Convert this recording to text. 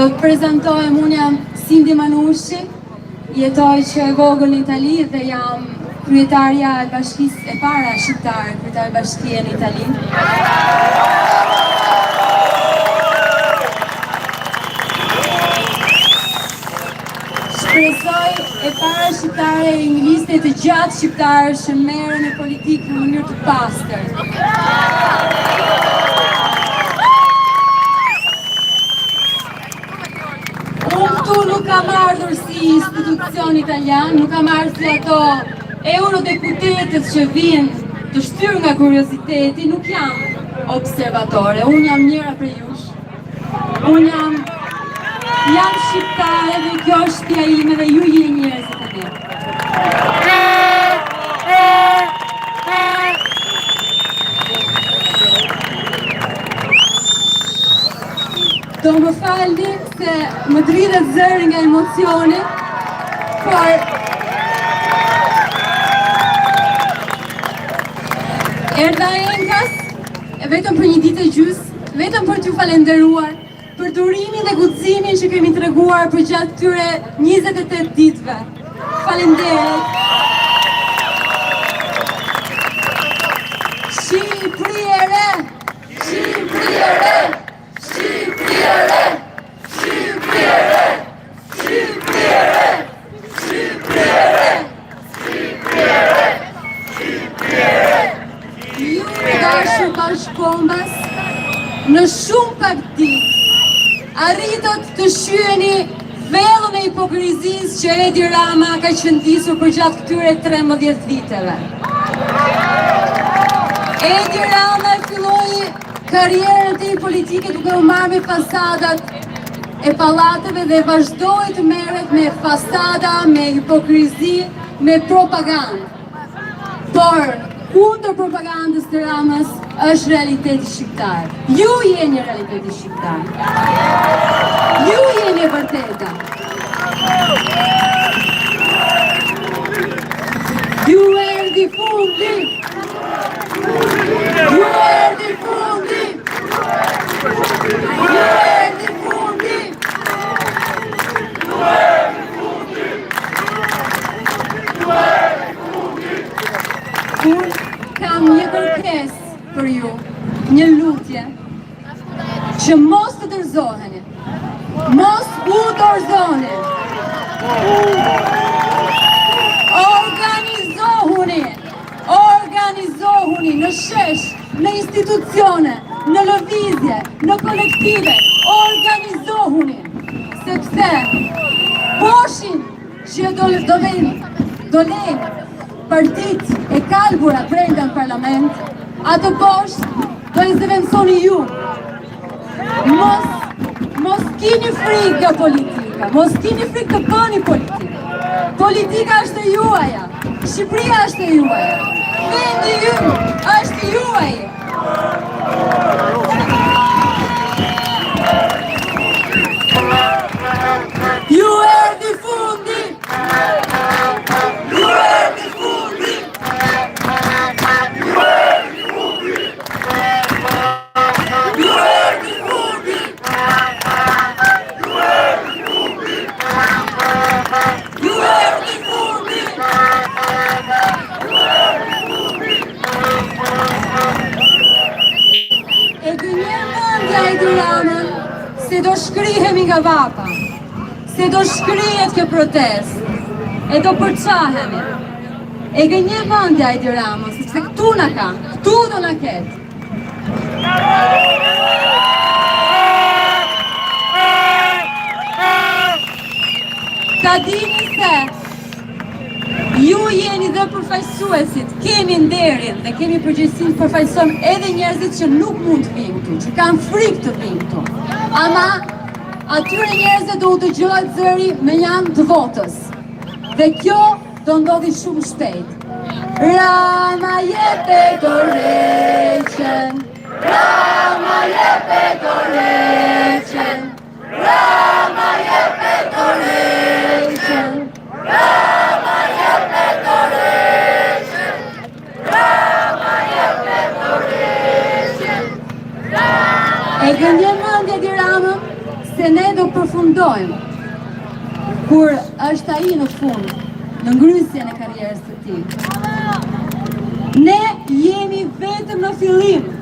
Do të prezantohem, unë jam Sindi Manushi, jetoj që e vogël në Itali dhe jam kryetarja e bashkisë e para shqiptare, kryetarja e bashkie në Itali. Shpresoj e para shqiptare e një liste të gjatë shqiptare që merren në politikë në mënyrë të pastër. Këtu nuk kam ardhur si institucion italian, nuk kam ardhur si ato eurodeputetët që vinë të shtyr nga kurioziteti, nuk jam observatore, unë jam njëra prej jush. Unë jam shqiptare dhe kjo është shtëpia ime dhe ju jeni njerëzit e mi. Do më falni se më dridhet zëri nga emocioni, por erdha enkas, vetëm për një ditë e gjys, vetëm për t'ju falenderuar, për durimin dhe guximin që kemi treguar për gjatë këtyre 28 ditëve. Falenderoj. Shqipëri e re! Shqipëri e re! Shqipëri e re! Shqipëri e re! Shqipëri e re! Shqipëri e re! Shqipëri e re! Shqipëri e re! Ju të dashur bashkëkombës, në shumë pak ditë arritët të shyeni vellën e hipokrizisë që Edi Rama ka qëndisur për gjatë këtyre 13 viteve. Edi Rama filloi karrierën e tij politike duke u marrë me fasadat e pallateve dhe vazhdoi të merret me fasada, me hipokrizi, me propagandë. Por kundër propagandës të Ramës është realiteti shqiptar. Ju jeni realiteti shqiptar. Ju jeni e vërteta. Ju erdhi fundi. Ju erdhi fundi. Ju erdhi fundi. Ju erdhi fundi. Ju erdhi fundi. Unë kam një kërkesë për ju, një lutje, që mos të dorëzoheni, mos u dorëzoni. Organizohuni në shesh, në institucione, në lëvizje, në kolektive, organizohuni, sepse poshin që do lejnë partit e kalbura brenda në parlament, atë poshtë do i zëvendësoni ju. Mos kini frikë nga politika, mos kini frikë të bëni politika. Politika është e juaja, Shqipëria është e juaja, vendi ju është juaj. Ju erdhi fundi. Ju erdhi fundi. Ju erdhi fundi. Ju erdhi fundi. Ju erdhi fundi. Ju erdhi fundi. E gënjen mendja e Edi Ramën se do shkrihemi nga vapa, se do shkrihet kjo protest, e do përçahemi. E gënjen mendja e Edi Ramën, sepse këtu na ka, këtu do na ketë. Ta dini se ju jeni dhe përfaqësuesit, kemi nderin dhe kemi përgjegjësinë të përfaqësojmë edhe njerëzit që nuk mund të vinë këtu, që kanë frikë të vinë këtu. Ama atyre njerëzve do u dëgjohet zëri me janë të votës. Dhe kjo do ndodhi shumë shpejt. Rama jepe dorëçen, Rama jepe dorëçen, Rama jepe dorëçen, Rama jepe dorëçen, Rama jepe dorëçen. E gënjen mendja Edi Ramën se ne do përfundojmë përfundojmë, kur është ai në fund, në ngrysjen e karrierës së tij. Ne jemi vetëm në fillim.